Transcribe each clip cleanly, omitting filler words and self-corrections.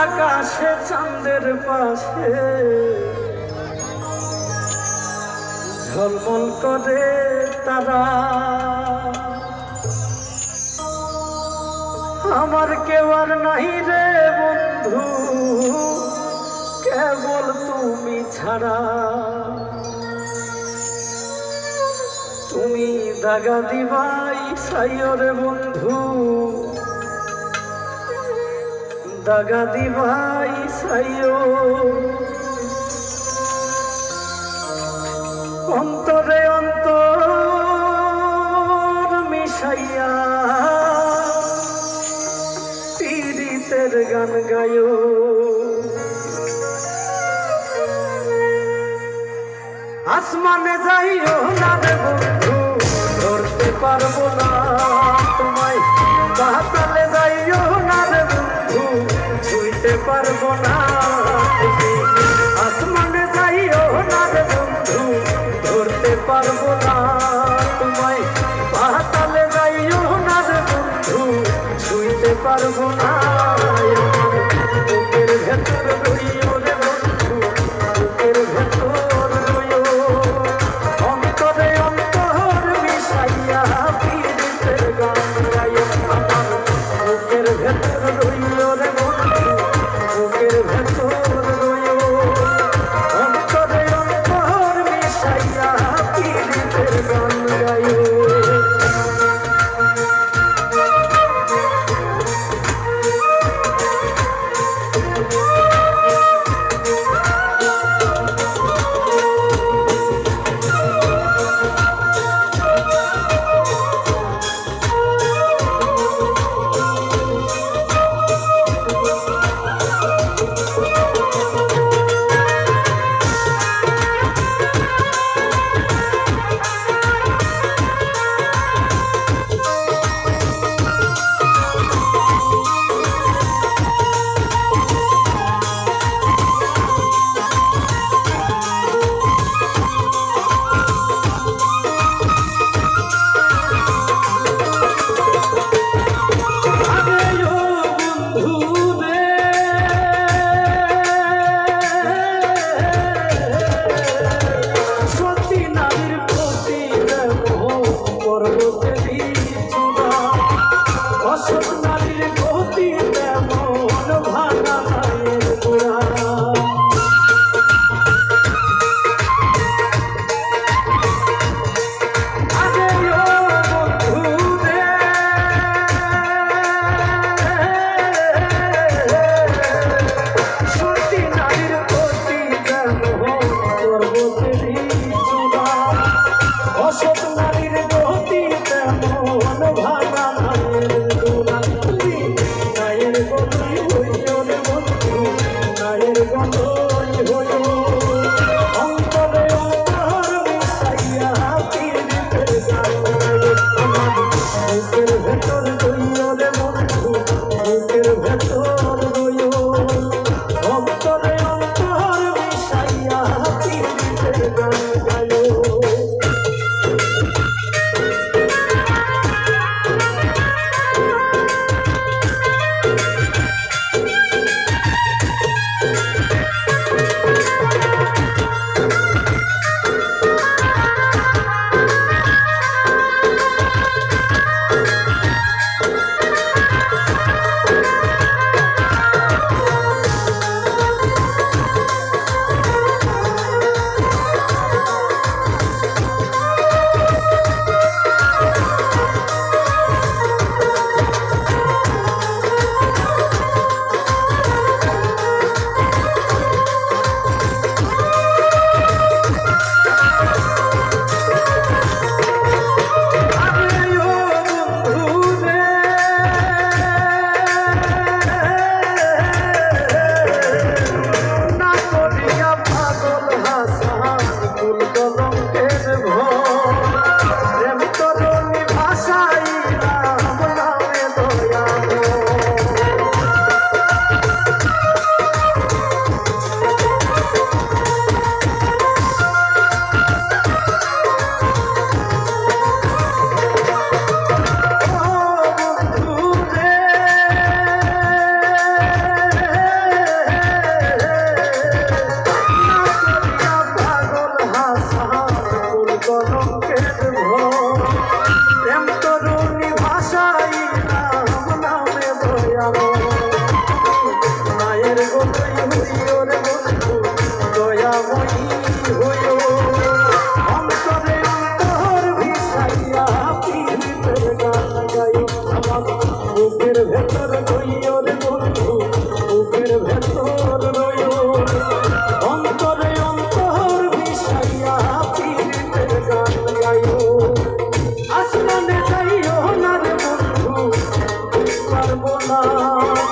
আকাশে চাঁদের পাশে ঝলমল করে তারা। আমার কেউ আর নাই রে বন্ধু, কেবল তুমি ছাড়া। তুমি দাগা দিবাই সাইও রে বন্ধু, দাগা দিবাই সাইও। অন্তরে অন্তর মিশাইয়া পীড়িতের গান গায়ো। আসমানে যাইও না রে বন্ধু, ধরতে পারবো না তোমায়। পাতালে যাইও না রে বন্ধু, ছুঁইতে পারবো না। আসমানে যাইও না রে বন্ধু, ধরতে পারবো না তোমায়। পাতালে যাইও না রে বন্ধু, ছুঁইতে পারবো না। বুকের ভেতর রইও রে বন্ধু, বুকের ভেতর রইও। অন্তরে অন্তর মিশাইয়া পীড়িতের গান গাইও। আমার বুকের ভেতর রইও রে বন্ধু, বুকের ভেতর রইও। অন্তরে অন্তর মিশাইয়া পীড়িতের গান গাইও।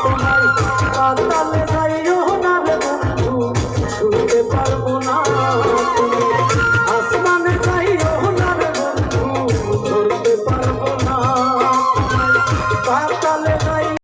তোমায় পাতালে